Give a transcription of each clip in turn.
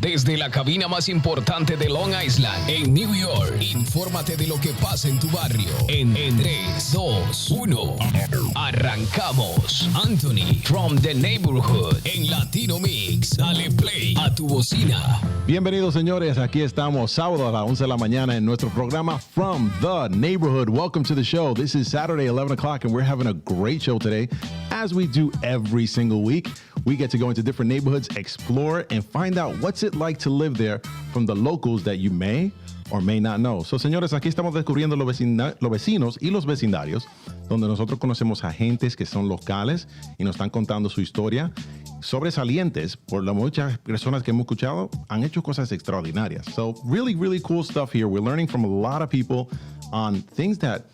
Desde la cabina más importante de Long Island, en New York, infórmate de lo que pasa en tu barrio. En 3, 2, 1, arrancamos. Anthony from the Neighborhood en Latino Mix. Dale play a tu bocina. Bienvenidos, señores. Aquí estamos sábado a las 11 de la mañana en nuestro programa From the Neighborhood. Welcome to the show. This is Saturday, 11 o'clock, and we're having a great show today. As we do every single week, we get to go into different neighborhoods, explore, and find out what's it like to live there from the locals that you may or may not know. So, señores, aquí estamos descubriendo los vecinos y los vecindarios, donde nosotros conocemos a gentes que son locales y nos están contando su historia. Sobresalientes, por las muchas personas que hemos escuchado, han hecho cosas extraordinarias. So, really, really cool stuff here. We're learning from a lot of people on things that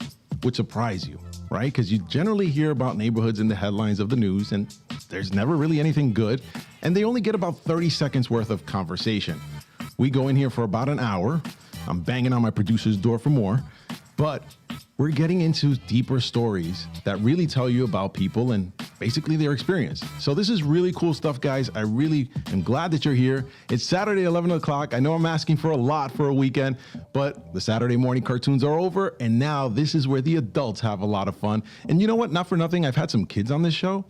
would surprise you, right? Because you generally hear about neighborhoods in the headlines of the news, and there's never really anything good, and they only get about 30 seconds worth of conversation. We go in here for about an hour. I'm banging on my producer's door for more, but we're getting into deeper stories that really tell you about people and basically their experience. So this is really cool stuff, guys. I really am glad that you're here. It's Saturday, 11 o'clock. I know I'm asking for a lot for a weekend, but the Saturday morning cartoons are over, and now this is where the adults have a lot of fun. And you know what? Not for nothing, I've had some kids on this show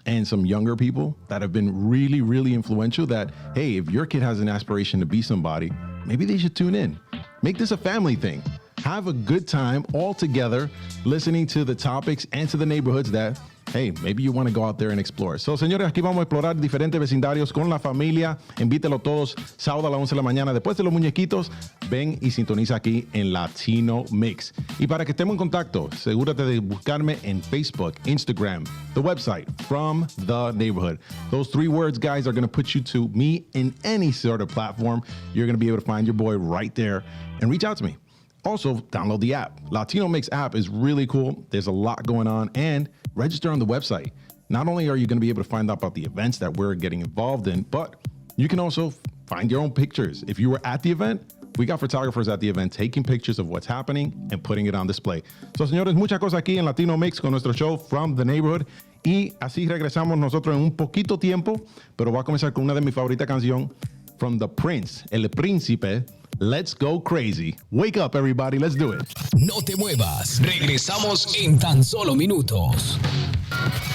and some younger people that have been really, really influential that, hey, if your kid has an aspiration to be somebody, maybe they should tune in. Make this a family thing. Have a good time all together listening to the topics and to the neighborhoods that, hey, maybe you want to go out there and explore. So, señores, aquí vamos a explorar diferentes vecindarios con la familia. Invítelo todos sábado a las 11 de la mañana. Después de los muñequitos, ven y sintoniza aquí en Latino Mix. Y para que estemos en contacto, asegúrate de buscarme en Facebook, Instagram, the website, From the Neighborhood. Those 3 words, guys, are going to put you to me in any sort of platform. You're going to be able to find your boy right there and reach out to me. Also, download the app. Latino Mix app is really cool. There's a lot going on, and register on the website. Not only are you going to be able to find out about the events that we're getting involved in, but you can also find your own pictures. If you were at the event, we got photographers at the event taking pictures of what's happening and putting it on display. So, señores, muchas cosas aquí en Latino Mix con nuestro show From the Neighborhood. Y así regresamos nosotros en un poquito tiempo, pero voy a comenzar con una de mis favoritas canciones, From the Prince, El Príncipe. Let's go crazy. Wake up, everybody. Let's do it. No te muevas. Regresamos en tan solo minutos.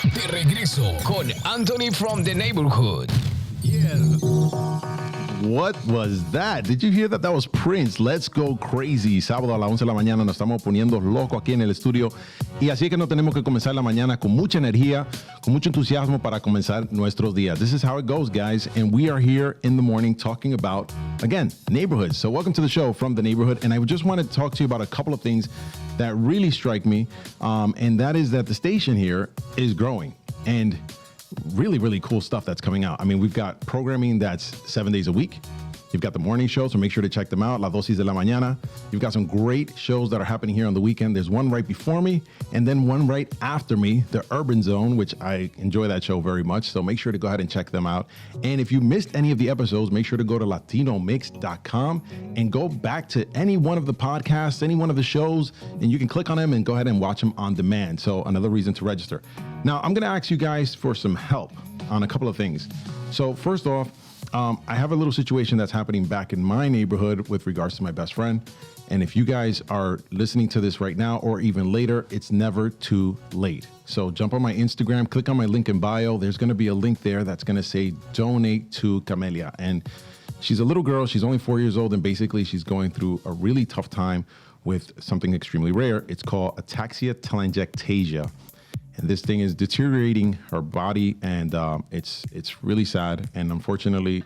De regreso con Anthony from the Neighborhood. Yeah. What was that? Did you hear that? That was Prince. Let's go crazy. Sábado a las 11 de la mañana nos estamos poniendo locos aquí en el estudio. Y así es que no tenemos que comenzar la mañana con mucha energía, con mucho entusiasmo para comenzar nuestros días. This is how it goes, guys. And we are here in the morning talking about, again, neighborhoods. So welcome to the show From the Neighborhood. And I just wanted to talk to you about a couple of things that really strike me. And that is that the station here is growing. And really, really cool stuff that's coming out. I mean, we've got programming that's 7 days a week. You've got the morning show, so make sure to check them out, La Dosis de la Mañana. You've got some great shows that are happening here on the weekend. There's one right before me, and then one right after me, The Urban Zone, which I enjoy that show very much, so make sure to go ahead and check them out. And if you missed any of the episodes, make sure to go to latinomix.com and go back to any one of the podcasts, any one of the shows, and you can click on them and go ahead and watch them on demand. So another reason to register. Now, I'm going to ask you guys for some help on a couple of things. So first off, I have a little situation that's happening back in my neighborhood with regards to my best friend. And if you guys are listening to this right now or even later, it's never too late. So jump on my Instagram, click on my link in bio. There's going to be a link there that's going to say donate to Camelia. And she's a little girl. She's only 4 years old. And basically, she's going through a really tough time with something extremely rare. It's called ataxia telangiectasia. And this thing is deteriorating her body, and it's really sad. And unfortunately,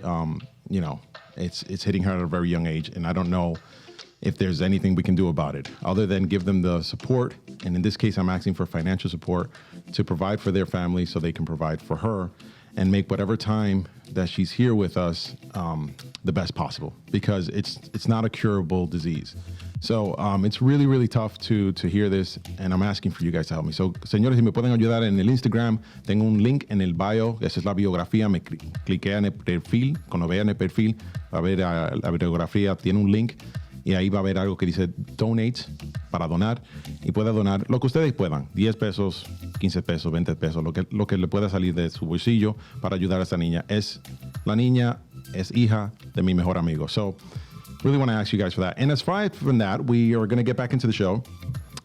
you know, it's hitting her at a very young age. And I don't know if there's anything we can do about it other than give them the support. And in this case, I'm asking for financial support to provide for their family so they can provide for her and make whatever time that she's here with us the best possible, because it's not a curable disease. So it's really, really tough to hear this, and I'm asking for you guys to help me. So, señores, si me pueden ayudar en el Instagram, tengo un link en el bio, esa es la biografía, me cliqué en el perfil, cuando vean el perfil, va a ver la biografía, tiene un link, y ahí va a haber algo que dice donate, para donar, y puede donar lo que ustedes puedan, 10 pesos, 15 pesos, 20 pesos, lo que le pueda salir de su bolsillo para ayudar a esta niña. La niña es hija de mi mejor amigo. So really want to ask you guys for that. And aside from that, we are going to get back into the show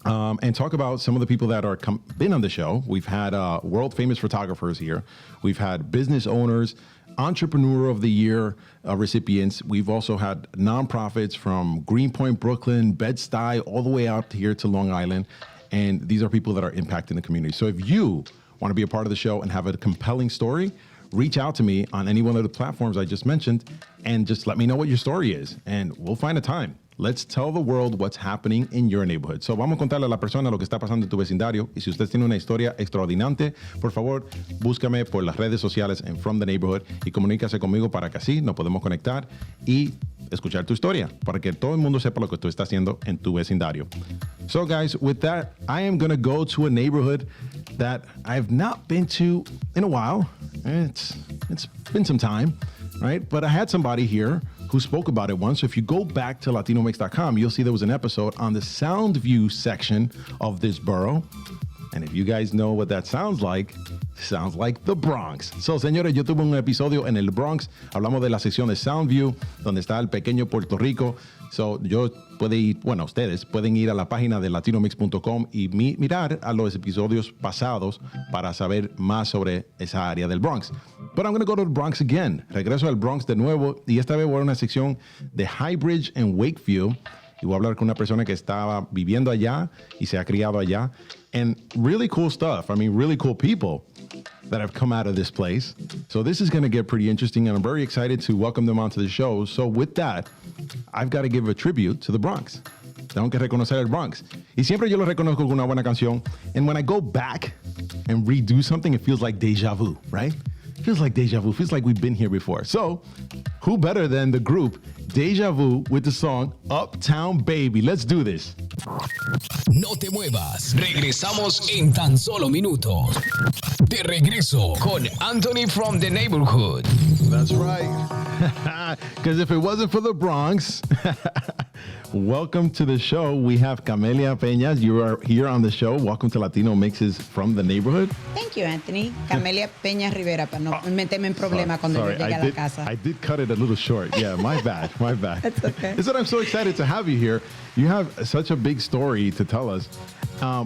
and talk about some of the people that are been on the show. We've had world famous photographers here. We've had business owners, Entrepreneur of the Year recipients. We've also had nonprofits from Greenpoint, Brooklyn, Bed-Stuy, all the way out here to Long Island. And these are people that are impacting the community. So if you want to be a part of the show and have a compelling story, reach out to me on any one of the platforms I just mentioned and just let me know what your story is. And we'll find a time. Let's tell the world what's happening in your neighborhood. So vamos a contarle a la persona lo que está pasando en tu vecindario. Y si usted tiene una historia extraordinaria, por favor, búscame por las redes sociales en From the Neighborhood y comunícase conmigo para que así nos podemos conectar y escuchar tu historia, para que todo el mundo sepa lo que tú estás haciendo en tu vecindario. So guys, with that, I am going to go to a neighborhood that I've not been to in a while. It's been some time, right? But I had somebody here who spoke about it once. So if you go back to latinomix.com, you'll see there was an episode on the sound view section of this borough. And if you guys know what that sounds like the Bronx. So, señores, yo tuve un episodio en el Bronx. Hablamos de la sección de Sound View, donde está el pequeño Puerto Rico. So, ustedes pueden ir a la página de latinomix.com y mirar a los episodios pasados para saber más sobre esa área del Bronx. But I'm going to go to the Bronx again. Regreso al Bronx de nuevo y esta vez voy a una sección de Highbridge en Wakefield. Y voy a hablar con una persona que estaba viviendo allá y se ha criado allá. And really cool stuff. I mean, really cool people that have come out of this place. So this is going to get pretty interesting, and I'm very excited to welcome them onto the show. So with that, I've got to give a tribute to the Bronx. Tengo que reconocer el Bronx. Y siempre yo lo reconozco con una buena canción. And when I go back and redo something, it feels like deja vu, right? It feels like deja vu. Feels like we've been here before. So who better than the group Deja Vu with the song Uptown Baby? Let's do this. No te muevas. Regresamos en tan solo minutos. De regreso con Anthony from the Neighborhood. That's right. Because if it wasn't for the Bronx, welcome to the show. We have Camelia Pena. You are here on the show. Welcome to Latino Mixes from the Neighborhood. Thank you, Anthony. Camelia Pena-Rivera, para no meterme en problema cuando yo llegue a la casa. I did cut it a little short. Yeah, my bad. My bad. That's okay. It's that I'm so excited to have you here. You have such a big story to tell us,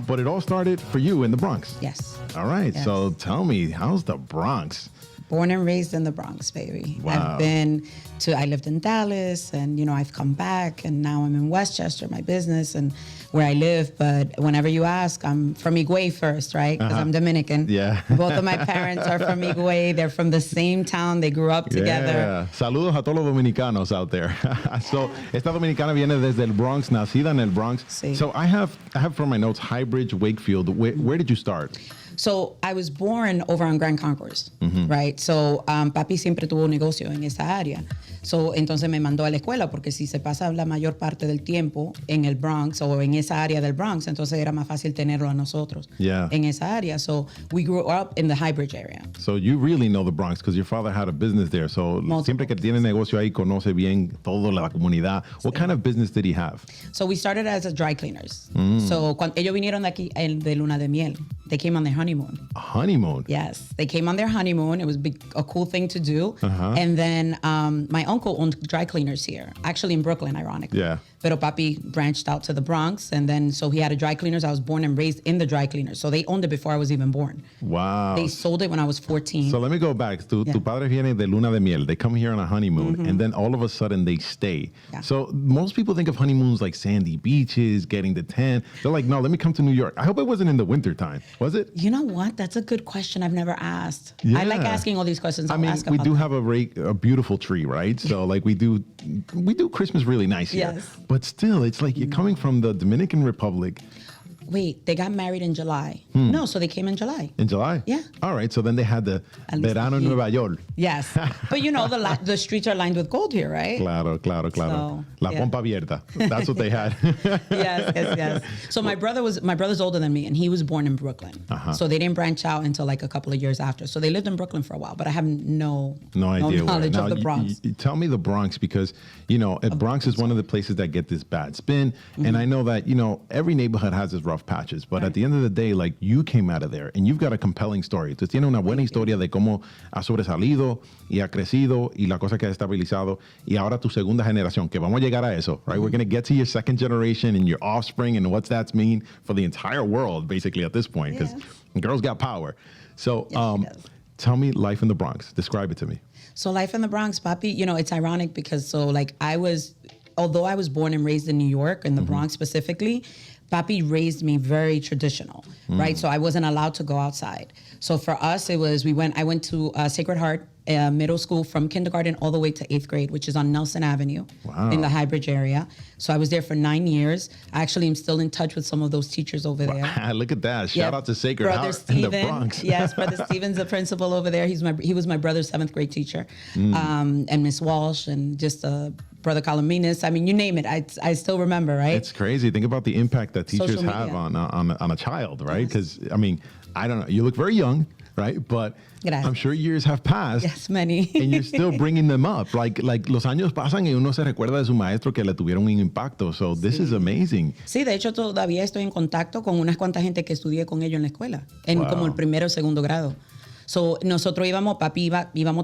but it all started for you in the Bronx. Yes. All right. Yes. So tell me, how's the Bronx? Born and raised in the Bronx, baby. Wow. I lived in Dallas, and, I've come back, and now I'm in Westchester, my business, and where I live. But whenever you ask, I'm from Higüey first, right? Because I'm Dominican. Yeah. Both of my parents are from Higüey. They're from the same town. They grew up together. Yeah. Saludos a todos los dominicanos out there. So, esta dominicana viene desde el Bronx, nacida en el Bronx. Sí. So, I have from my notes, Highbridge, Wakefield. Where did you start? So I was born over on Grand Concourse, right? So papi siempre tuvo un negocio en esa área. So entonces me mandó a la escuela porque si se pasa la mayor parte del tiempo en el Bronx o en esa área del Bronx, entonces era más fácil tenerlo a nosotros en esa área. So we grew up in the Highbridge area. So you really know the Bronx because your father had a business there. So siempre que tiene negocio ahí conoce bien toda la comunidad. What kind of business did he have? So we started as a dry cleaners. So cuando ellos vinieron de aquí de luna de miel, they came on their honeymoon. A honeymoon? Yes. They came on their honeymoon. It was a cool thing to do. And then my uncle owned dry cleaners here, actually in Brooklyn, ironically. Yeah. Pero papi branched out to the Bronx, and then so he had a dry cleaners. I was born and raised in the dry cleaners. So they owned it before I was even born. Wow. They sold it when I was 14. So let me go back. Tu padre viene de luna de miel. They come here on a honeymoon, and then all of a sudden they stay. Yeah. So most people think of honeymoons like sandy beaches, getting the tan. They're like, no, let me come to New York. I hope it wasn't in the wintertime. Was it? You know what? That's a good question. I've never asked. Yeah. I like asking all these questions. I mean, we do have a beautiful tree, right? So like we do Christmas really nice here. Yes. But still, it's like you're coming from the Dominican Republic. Wait, they got married in July. No, so they came in July. In July? Yeah. All right, so then they had the Verano en Nueva York. Yes. But the streets are lined with gold here, right? Claro. So, La pompa abierta. That's what they had. Yes. So my brother's older than me, and he was born in Brooklyn. So they didn't branch out until like a couple of years after. So they lived in Brooklyn for a while, but I have no idea knowledge of the Bronx. You tell me the Bronx because, Bronx is one of the places that get this bad spin. And I know that, every neighborhood has its rough patches. But at the end of the day, like, you came out of there and you've got a compelling story. Tú tienes una buena historia de cómo ha sobresalido y ha crecido y la cosa que ha estabilizado. Y ahora tu segunda generación, que vamos a llegar a eso, right? We're going to get to your second generation and your offspring and what's that mean for the entire world, basically, at this point, because girls got power. So tell me life in the Bronx. Describe it to me. So life in the Bronx, papi, you know, it's ironic because although I was born and raised in New York, in the Bronx specifically, papi raised me very traditional, right? So I wasn't allowed to go outside. So for us, I went to Sacred Heart Middle School from kindergarten all the way to 8th grade, which is on Nelson Avenue in the Highbridge area. So I was there for 9 years. I actually am still in touch with some of those teachers over there. Look at that. Shout out to Sacred Brother Heart Steven, in the Bronx. Yes, Brother Steven's the principal over there. He was my brother's 7th grade teacher. And Miss Walsh and just Brother Colominas. I mean, you name it. I still remember, right? It's crazy. Think about the impact that teachers Social have media. on a child, right? Because, I mean, I don't know. You look very young, right? But Gracias. I'm sure years have passed. Yes, many. And you're still bringing them up. Like los años pasan y uno se recuerda de su maestro que le tuvieron un impacto. So this is amazing. Sí, de hecho todavía estoy en contacto con unas cuantas gente que estudié con ellos en la escuela, como el primero o segundo grado. So, nosotros íbamos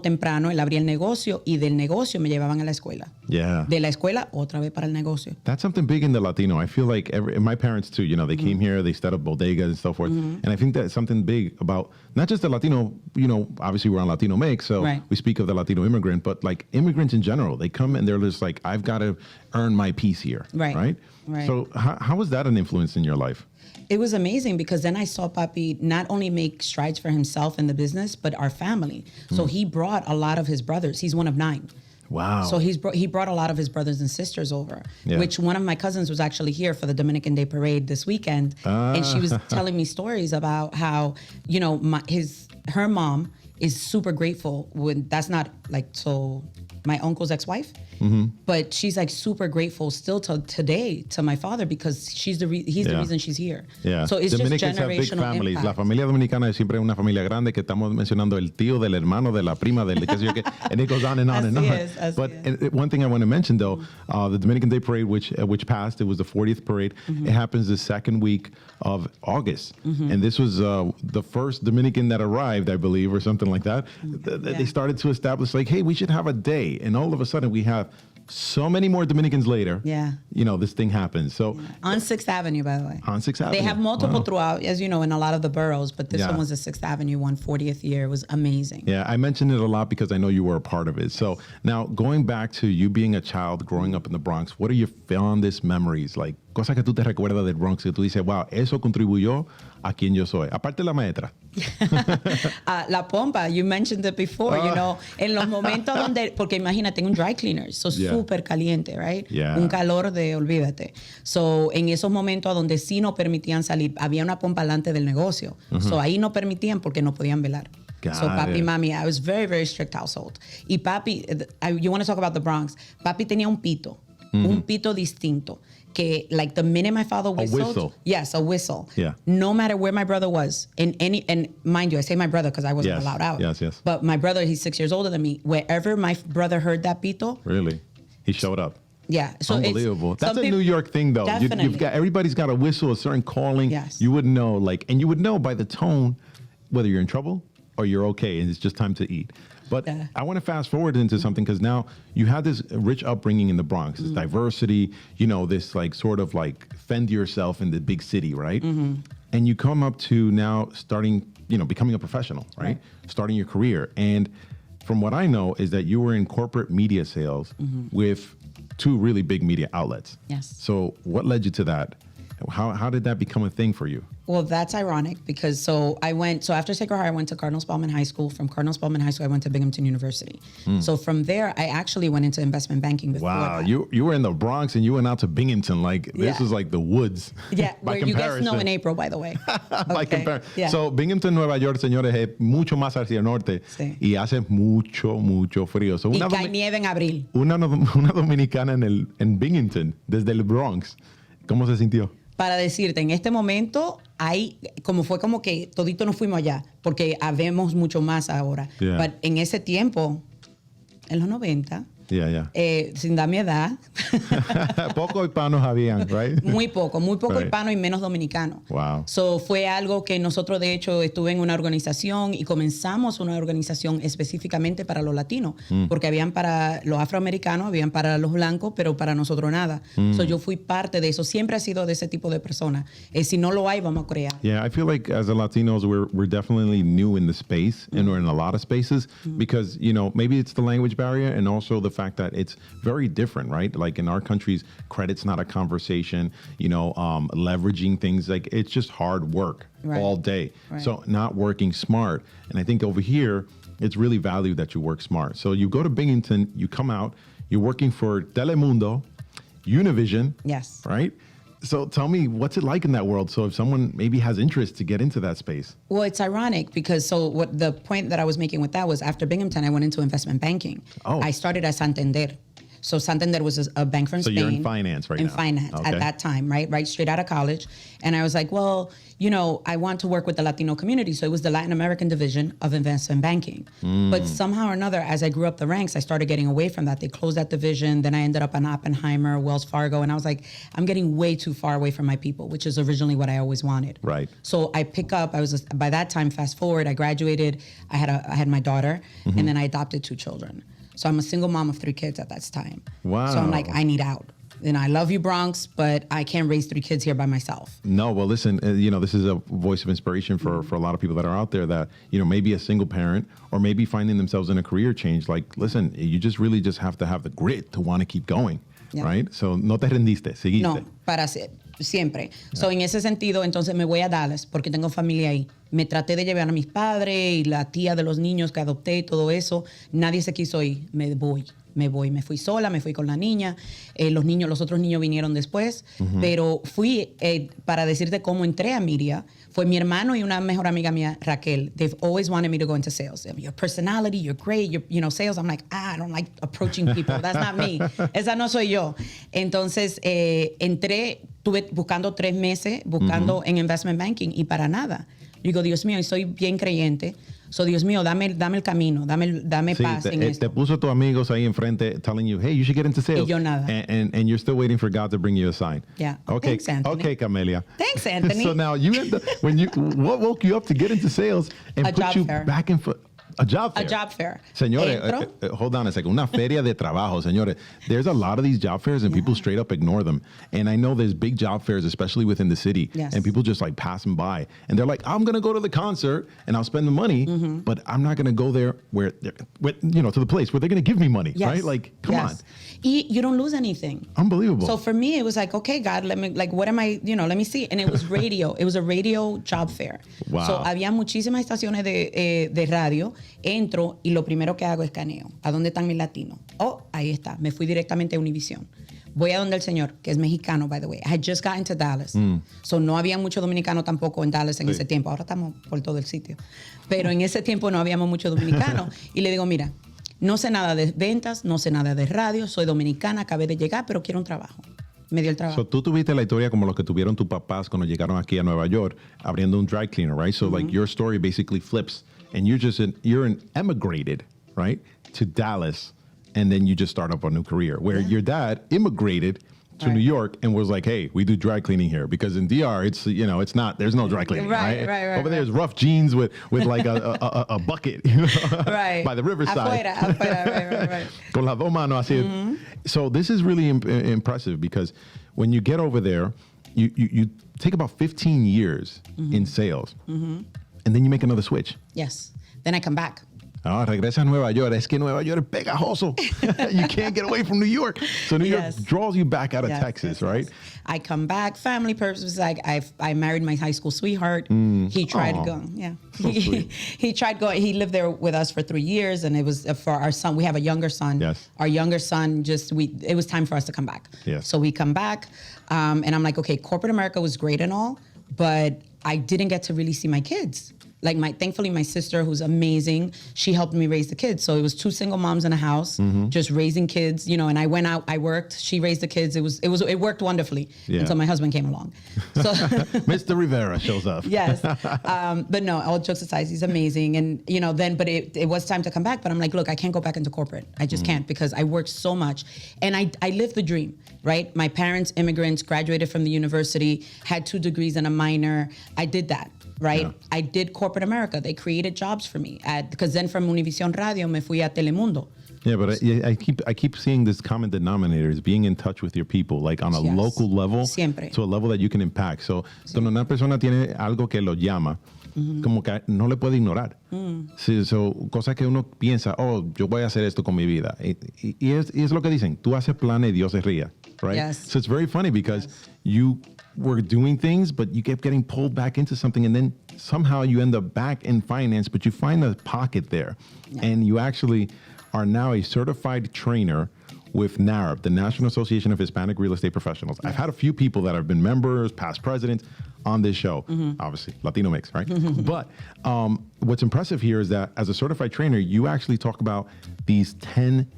temprano, él abría el negocio y del negocio me llevaban a la escuela. Yeah. De la escuela otra vez para el negocio. That's something big in the Latino. I feel like my parents too, you know, they came here, they set up bodegas and so forth. And I think that's something big about not just the Latino, you know, obviously we're on Latino Mix, so we speak of the Latino immigrant, but like immigrants in general, they come and they're just like, I've got to earn my piece here. Right. So how was that an influence in your life? It was amazing because then I saw Papi not only make strides for himself in the business, but our family. So he brought a lot of his brothers. He's one of 9. Wow. So he brought a lot of his brothers and sisters over, which one of my cousins was actually here for the Dominican Day Parade this weekend. And she was telling me stories about how, you know, her mom is super grateful when that's not like, so my uncle's ex-wife. But she's like super grateful still to today to my father because he's the reason she's here. Yeah. So it's Dominicans just generational have big families. impact. La familia dominicana es siempre una familia grande que estamos mencionando el tío, del hermano, de la prima, del qué sé yo qué, and it goes on and on and on. But one thing I want to mention though, the Dominican Day Parade, which passed, it was the 40th parade. It happens the second week of August, and this was the first Dominican that arrived, I believe, or something like that. They started to establish like, hey, we should have a day, and all of a sudden we have so many more Dominicans later. You know, this thing happens. So on 6th Avenue, by the way. On 6th Avenue. They have multiple throughout, as you know, in a lot of the boroughs, but this one was the 6th Avenue one, 40th year. It was amazing. Yeah, I mentioned it a lot because I know you were a part of it. So now going back to you being a child growing up in the Bronx, what are your fondest memories? Like, cosas que tú te recuerdas del Bronx que tú dices, wow, eso contribuyó a quien yo soy. Aparte la maestra. La pompa, you mentioned it before, you know, en los momentos donde, porque imagínate, en un dry cleaner, so súper caliente, right? Un calor de olvídate. So, en esos momentos donde sí no permitían salir, había una pompa delante del negocio. So, ahí no permitían porque no podían velar. So, papi, mami, I was very, very strict household. Y papi, you want to talk about the Bronx, papi tenía un pito distinto. Que like the minute my father whistled, a whistle. Yes, a whistle. Yeah. No matter where my brother was, and mind you, I say my brother because I wasn't allowed out. Yes. But my brother, he's 6 years older than me. Wherever my brother heard that pito, really, he showed up. Yeah, so unbelievable. That's a New York thing, though. You've got everybody's got a whistle, a certain calling. Yes. You would know, and you would know by the tone whether you're in trouble or you're okay, and it's just time to eat. But I want to fast forward into something because now you had this rich upbringing in the Bronx, this diversity, you know, this like sort of like fend yourself in the big city, right? And you come up to now starting, you know, becoming a professional, right? Starting your career. And from what I know is that you were in corporate media sales with 2 really big media outlets. Yes. So what led you to that? How did that become a thing for you? Well, that's ironic because after Sacred Heart, I went to Cardinal Spellman High School. From Cardinal Spellman High School, I went to Binghamton University. So from there, I actually went into investment banking before that. You were in the Bronx and you went out to Binghamton. Like, this was like the woods. Yeah, where you get snow in April, by the way. By comparison. So Binghamton, Nueva York, señores, es mucho más hacia el norte. Sí. Y hace mucho frío. So y cae nieve en abril. Una dominicana en Binghamton, desde el Bronx. ¿Cómo se sintió? Para decirte, en este momento, fue como que todito nos fuimos allá, porque habemos mucho más ahora. Pero en ese tiempo, en los 90, sin dar mi edad. Pocos hispanos habían, right? Muy poco Right. hispano y menos dominicano. Wow. So, fue algo que nosotros, de hecho, estuve en una organización y comenzamos una organización específicamente para los latinos, porque habían para los afroamericanos, habían para los blancos, pero para nosotros nada. So, yo fui parte de eso. Siempre he sido de ese tipo de persona. Si no lo hay, vamos a crear. Yeah, I feel like as a Latinos, we're definitely new in the space, and we're in a lot of spaces because, you know, maybe it's the language barrier and also the fact that it's very different, right? Like in our countries, credit's not a conversation, you know, leveraging things, like it's just hard work all day. Right. So not working smart. And I think over here, it's really valued that you work smart. So you go to Binghamton, you come out, you're working for Telemundo, Univision, Yes. right? So tell me, what's it like in that world? So if someone maybe has interest to get into that space. Well, it's ironic because what the point that I was making with that was after Binghamton, I went into investment banking. Oh. I started at Santander. So Santander was a bank from So Spain. you're in finance right now. In finance Okay. at that time, right straight out of college. And I was like, well, you know, I want to work with the Latino community. So it was the Latin American division of investment banking. But somehow or another, as I grew up the ranks, I started getting away from that. They closed that division. Then I ended up on Oppenheimer, Wells Fargo. And I was like, I'm getting way too far away from my people, which is originally what I always wanted. Right. So I pick up, by that time, fast forward, I graduated, I had my daughter, and then I adopted 2 children. So I'm a single mom of 3 kids at that time. Wow. So I'm like, I need out. And I love you, Bronx, but I can't raise 3 kids here by myself. No, well, listen, you know, this is a voice of inspiration for a lot of people that are out there that, you know, maybe a single parent or maybe finding themselves in a career change. Like, listen, you just really just have to have the grit to want to keep going, right? So no te rendiste, seguiste. No, para siempre. So, en ese sentido, entonces me voy a Dallas porque tengo familia ahí. Me traté de llevar a mis padres y la tía de los niños que adopté y todo eso. Nadie se quiso ir. Me fui sola, me fui con la niña. Los otros niños vinieron después. Pero fui, para decirte cómo entré a media, fue mi hermano y una mejor amiga mía, Raquel. They've always wanted me to go into sales. Your personality, you're great, sales. I'm like, I don't like approaching people. That's not me. Esa no soy yo. Entonces, estuve buscando 3 meses, buscando en investment banking y para nada. Yo digo, Dios mío, y soy bien creyente. So, Dios mío, dame el camino, dame Sí, paz en esto. te puso tus amigos ahí enfrente telling you, hey, you should get into sales. Y yo nada. And you're still waiting for God to bring you a sign. Yeah. Okay. Thanks, Anthony. Okay, Camelia. Thanks, Anthony. So now what woke you up to get into sales and A put job you fair. back in a job fair? A job fair. Señores, Entro. hold on a second. Una feria de trabajo, señores. There's a lot of these job fairs and people straight up ignore them. And I know there's big job fairs, especially within the city. Yes. And people just like pass them by. And they're like, I'm going to go to the concert and I'll spend the money, but I'm not going to go there where, to the place where they're going to give me money, Yes. right? Like, come on. Y you don't lose anything. Unbelievable. So for me, it was like, okay, God, let me see. And it was radio. It was a radio job fair. Wow. So había muchísimas estaciones de radio. Entro y lo primero que hago es escaneo. ¿A dónde están mis latinos? Oh, ahí está. Me fui directamente a Univision. Voy a donde el señor, que es mexicano, by the way. I had just gotten to Dallas. So no había mucho dominicano tampoco en Dallas en ese tiempo. Ahora estamos por todo el sitio. Pero en ese tiempo no habíamos mucho dominicano. Y le digo, mira, no sé nada de ventas, no sé nada de radio, soy dominicana, acabé de llegar, pero quiero un trabajo. Me dio el trabajo. So tú tuviste la historia como los que tuvieron tus papás cuando llegaron aquí a Nueva York, abriendo un dry cleaner, right? So like your story basically flips, and you're an emigrated, right, to Dallas, and then you just start up a new career. Where your dad immigrated to New York and was like, hey, we do dry cleaning here, because in DR it's there's no dry cleaning, right? Over there's rough jeans with like a bucket, Right. by the riverside. Afuera, right. Con las dos manos así. So this is really impressive, because when you get over there, you take about 15 years in sales, and then you make another switch. Yes. Then I come back. Ah, regresa a Nueva York. Es que Nueva York es pegajoso. You can't get away from New York. So New York draws you back out of Texas, right? Yes. I come back, family purposes. Like I married my high school sweeheart. He tried to go. Yeah. So sweet. He tried going. He lived there with us for 3 years, and it was for our son. We have a younger son. Yes. Our younger son it was time for us to come back. Yes. So we come back, and I'm like, okay, corporate America was great and all, but I didn't get to really see my kids. Like thankfully my sister, who's amazing, she helped me raise the kids. So it was 2 single moms in a house, just raising kids, you know, and I went out, I worked, she raised the kids. It worked wonderfully until my husband came along. So Mr. Rivera shows up. Yes. But no, all jokes aside, he's amazing. And, you know, then, but it was time to come back. But I'm like, look, I can't go back into corporate. I just can't because I worked so much. And I lived the dream, right? My parents, immigrants, graduated from the university, had 2 degrees and a minor. I did that, right? Yeah. I did corporate America. They created jobs for me. Because then from Univision Radio, me fui a Telemundo. Yeah, but I keep seeing this common denominator is being in touch with your people, like on a local level, Siempre. to a level that you can impact. So, cuando una persona tiene algo que lo llama, como que no le puede ignorar. Sí, so, cosas que uno piensa, oh, yo voy a hacer esto con mi vida. Y es lo que dicen, tú haces planes y Dios se ría, right? Yes. So it's very funny because you were doing things, but you kept getting pulled back into something, and then somehow you end up back in finance, but you find a pocket there, and you actually are now a certified trainer with NARP, the National Association of Hispanic Real Estate Professionals. I've had a few people that have been members, past presidents on this show, obviously, Latino mix, right? But what's impressive here is that as a certified trainer, you actually talk about these 10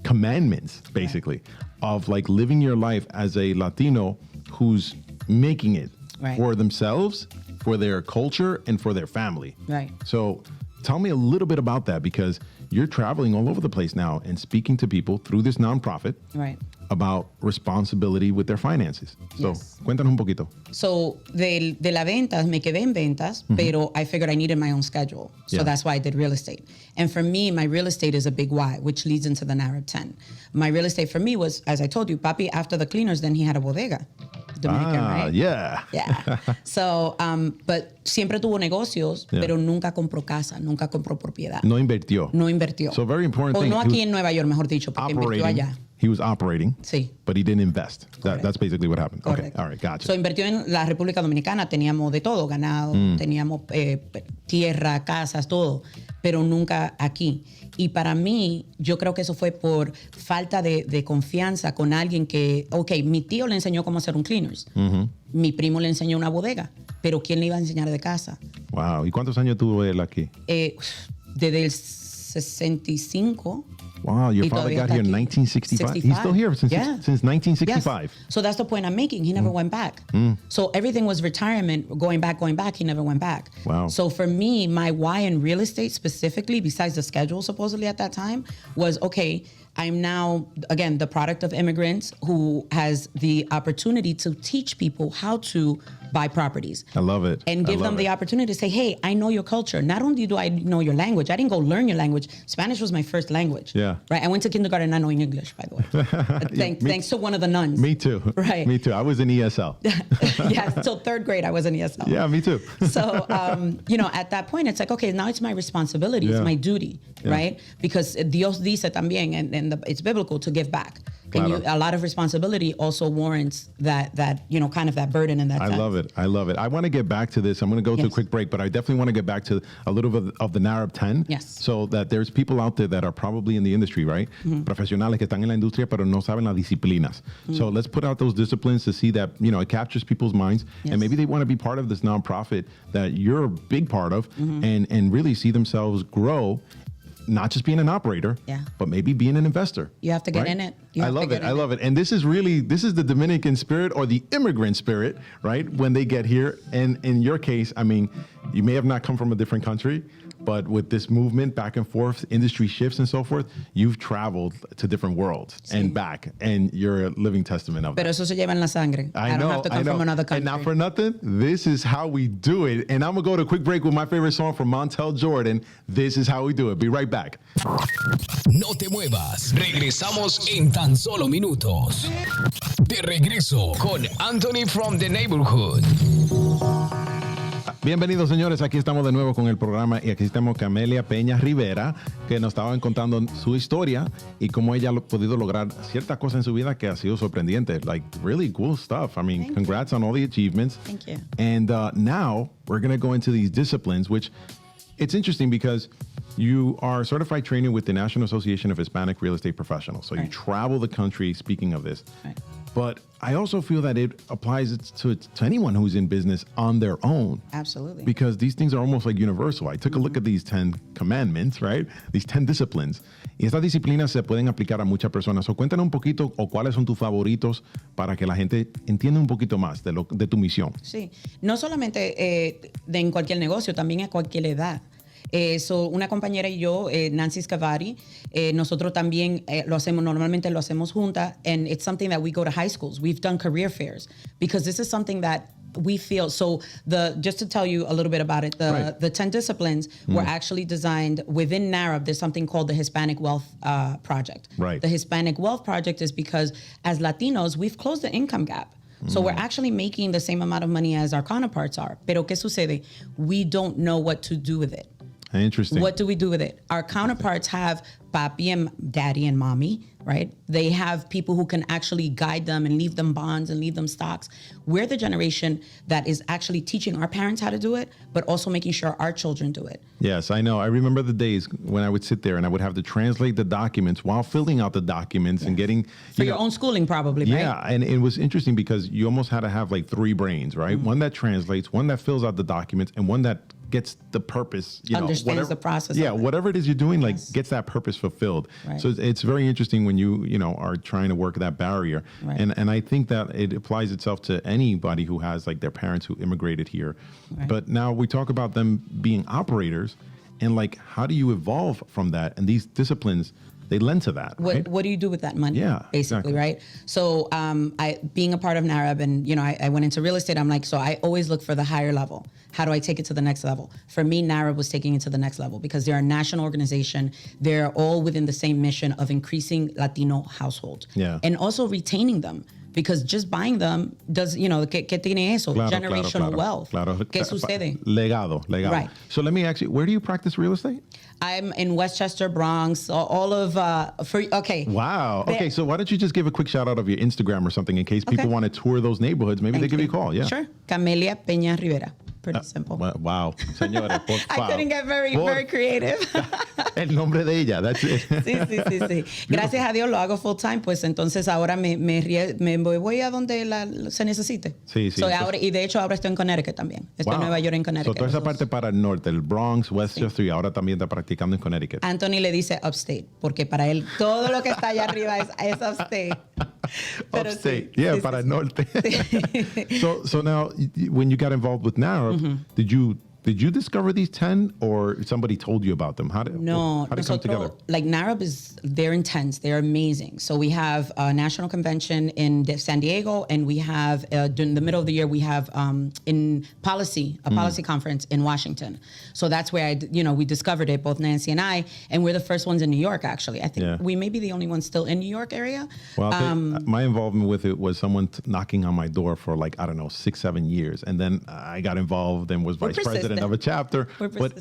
commandments, basically, of like living your life as a Latino who's making it for themselves, for their culture, and for their family. Right. So tell me a little bit about that, because you're traveling all over the place now and speaking to people through this nonprofit about responsibility with their finances. So cuéntanos un poquito. So de la ventas, me quedé en ventas, pero I figured I needed my own schedule. So that's why I did real estate. And for me, my real estate is a big why, which leads into the narrative 10. My real estate for me was, as I told you, Papi, after the cleaners, then he had a bodega. Dominican, right? Yeah. Yeah. So, but siempre tuvo negocios, pero nunca compró casa, nunca compró propiedad. No invirtió. No invirtió. So very important thing. O no aquí en Nueva York, mejor dicho, porque invirtió allá. He was operating, but he didn't invest. That's basically what happened. Correct. Okay, all right, gotcha. So invirtió en la República Dominicana, teníamos de todo, ganado, teníamos tierra, casas, todo, pero nunca aquí. Y para mí, yo creo que eso fue por falta de confianza con alguien que, mi tío le enseñó cómo hacer un cleaners. Mi primo le enseñó una bodega, pero ¿quién le iba a enseñar de casa? Wow, ¿y cuántos años tuvo él aquí? Desde el 65. Wow, your father got here in 1965? He's still here since 1965. Yes. So that's the point I'm making. He never went back. So everything was retirement, going back. He never went back. Wow. So for me, my why in real estate specifically, besides the schedule supposedly at that time, was, I'm now, again, the product of immigrants who has the opportunity to teach people how to buy properties. I love it. And give them the opportunity to say, hey, I know your culture. Not only do I know your language, I didn't go learn your language. Spanish was my first language. Yeah. Right. I went to kindergarten not knowing English, by the way. Thanks to one of the nuns. Me too. Right. Me too. I was in ESL. Till 3rd grade, I was in ESL. Yeah, me too. So, at that point, it's like, now it's my responsibility. It's my duty, right? Because Dios dice también, and it's biblical to give back. Claro. And a lot of responsibility also warrants that kind of that burden in that sense. I love it. I want to get back to this. I'm going to go to a quick break, but I definitely want to get back to a little bit of the narrative 10. Yes. So that there's people out there that are probably in the industry, right? Profesionales que están en la industria, pero no saben las disciplinas. So let's put out those disciplines to see that, it captures people's minds. And maybe they want to be part of this nonprofit that you're a big part of and really see themselves grow. Not just being an operator, but maybe being an investor. You have to get in it. I love it. And this is the Dominican spirit or the immigrant spirit, right? When they get here. And in your case, I mean, you may have not come from a different country, but with this movement back and forth, industry shifts and so forth, you've traveled to different worlds and back, and you're a living testament of Pero that. eso se lleva en la sangre. I don't have to come from another country. And not for nothing, this is how we do it. And I'm going to go to a quick break with my favorite song from Montel Jordan. This is how we do it. Be right back. No te muevas. Regresamos en tan solo minutos. De regreso con Anthony from the Neighborhood. Bienvenidos, señores. Aquí estamos de nuevo con el programa y aquí estamos Camelia Pena-Rivera, que nos estaba contando su historia y cómo ella ha podido lograr ciertas cosas en su vida que ha sido sorprendente. Like, really cool stuff. I mean, congrats on all the achievements. Thank you. And now we're going to go into these disciplines, which it's interesting because You are certified trainer with the National Association of Hispanic Real Estate Professionals. So you travel the country speaking of this. Right. But I also feel that it applies to anyone who's in business on their own. Absolutely. Because these things are almost like universal. I took a look at these 10 commandments, right? These 10 disciplines. Y estas disciplinas se pueden aplicar a muchas personas. So cuéntanos un poquito o cuáles son tus favoritos para que la gente entienda un poquito más de tu misión. Sí. No solamente en cualquier negocio, también a cualquier edad. Una compañera y yo, Nancy Scavari, nosotros también normalmente lo hacemos juntas, and it's something that we go to high schools. We've done career fairs because this is something that we feel. So just to tell you a little bit about it, the 10 disciplines were actually designed within NARAB. There's something called the Hispanic Wealth Project. Right. The Hispanic Wealth Project is because as Latinos, we've closed the income gap. So we're actually making the same amount of money as our counterparts are. Pero ¿qué sucede? We don't know what to do with it. Interesting. What do we do with it? Our counterparts have papi and daddy and mommy, right? They have people who can actually guide them and leave them bonds and leave them stocks. We're the generation that is actually teaching our parents how to do it, but also making sure our children do it. Yes, I know. I remember the days when I would sit there and I would have to translate the documents while filling out the documents and getting... For your own schooling probably, right? Yeah, and it was interesting because you almost had to have like 3 brains, right? One that translates, one that fills out the documents, and one that gets the purpose, understands the process. Yeah, whatever it is you're doing, like gets that purpose fulfilled. Right. So it's very interesting when you are trying to work that barrier. Right. And I think that it applies itself to anybody who has like their parents who immigrated here. Right. But now we talk about them being operators, and like how do you evolve from that? And these disciplines, they lend to that, right? What do you do with that money? Yeah, basically, exactly. right? So being a part of NARAB and, I went into real estate, I'm like, so I always look for the higher level. How do I take it to the next level? For me, NARAB was taking it to the next level because they're a national organization. They're all within the same mission of increasing Latino households. Yeah. And also retaining them. Because just buying them does, ¿qué tiene eso? Generational wealth. Claro. ¿Qué sucede? Legado. Right. So let me ask you, where do you practice real estate? I'm in Westchester, Bronx, all of, okay. Wow. Okay, so why don't you just give a quick shout out of your Instagram or something in case people want to tour those neighborhoods? Maybe they give you a call. Yeah. Sure. Camelia Pena-Rivera. Pretty simple. Wow. Señora, por favor. I couldn't get very creative. El nombre de ella, that's it. Sí. Gracias a Dios lo hago full time, pues entonces ahora me voy a donde se necesite. Sí. So ahora, y de hecho ahora estoy en Connecticut también. Estoy en Nueva York, en Connecticut. So toda esa parte para el norte, el Bronx, Westchester, y ahora también está practicando en Connecticut. Anthony le dice upstate, porque para él todo lo que está allá arriba es upstate. Pero upstate, para el norte. So now, when you got involved with NARAB, did you discover these 10 or somebody told you about them? How did it come together? Like NARAB they're intense. They're amazing. So we have a national convention in San Diego, and we have, during the middle of the year, we have in policy conference in Washington. So that's where we discovered it, both Nancy and I, and we're the first ones in New York, actually. I think we may be the only ones still in New York area. Well, my involvement with it was someone knocking on my door for 6-7 years. And then I got involved and was vice president of a chapter,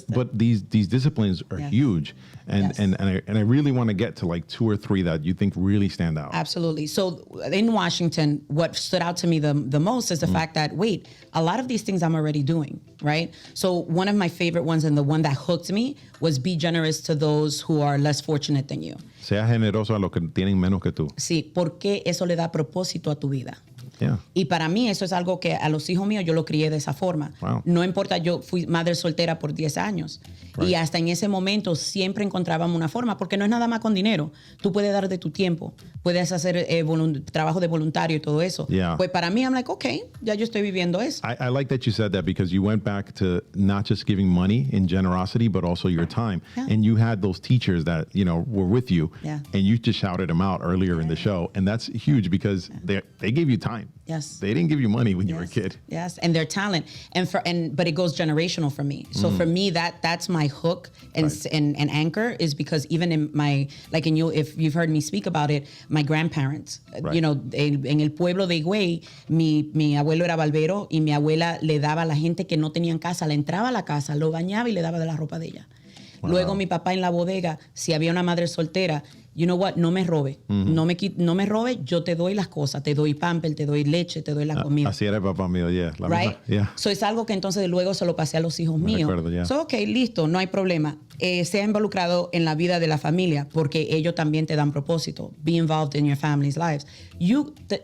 but these disciplines are huge, and I really want to get to 2 or 3 that you think really stand out. Absolutely. So in Washington, what stood out to me the most is the fact that a lot of these things I'm already doing, right? So one of my favorite ones and the one that hooked me was be generous to those who are less fortunate than you. Sea generoso a los que tienen menos que tú. Sí, porque eso le da propósito a tu vida. Yeah. Y para mí eso es algo que a los hijos míos yo lo crié de esa forma. Wow. No importa, yo fui madre soltera por 10 años. Right. Y hasta en ese momento siempre encontrábamos una forma, porque no es nada más con dinero. Tú puedes dar de tu tiempo, puedes hacer trabajo de voluntario y todo eso. Yeah. Pues para mí, I'm like, okay, ya yo estoy viviendo eso. I like that you said that because you went back to not just giving money in generosity, but also your time. Yeah. And you had those teachers that, were with you. Yeah. And you just shouted them out earlier in the show. And that's huge because they gave you time. Yes. They didn't give you money when you were a kid. Yes, and their talent, but it goes generational for me. So for me, that's my hook and anchor, is because even in my if you've heard me speak about it, my grandparents, en el pueblo de Higüey, mi abuelo era barbero y mi abuela le daba a la gente que no tenían casa, le entraba a la casa, lo bañaba y le daba de la ropa de ella. Luego mi papá en la bodega, si había una madre soltera, you know what, no me robe. No me robe, yo te doy las cosas. Te doy pamper, te doy leche, te doy la comida. Así era el papá mío, la Right? misma, yeah. So es algo que entonces luego se lo pasé a los hijos míos. Recuerdo, yeah. So, ok, listo, no hay problema. Sea involucrado en la vida de la familia porque ellos también te dan propósito. Be involved in your family's lives.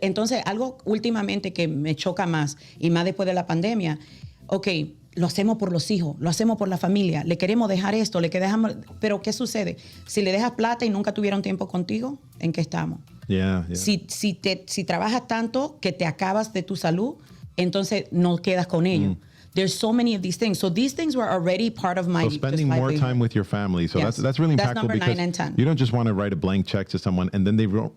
Entonces, algo últimamente que me choca más, y más después de la pandemia, ok, lo hacemos por los hijos, lo hacemos por la familia, le queremos dejar esto, pero ¿qué sucede? Si le dejas plata y nunca tuvieron tiempo contigo, ¿en qué estamos? Yeah. Si trabajas tanto que te acabas de tu salud, entonces no quedas con ellos. There's so many of these things. So these things were already part of my So spending more time with your family. So Yes. that's really impactful That's number because 9 and 10. you don't just want to write a blank check to someone and then they don't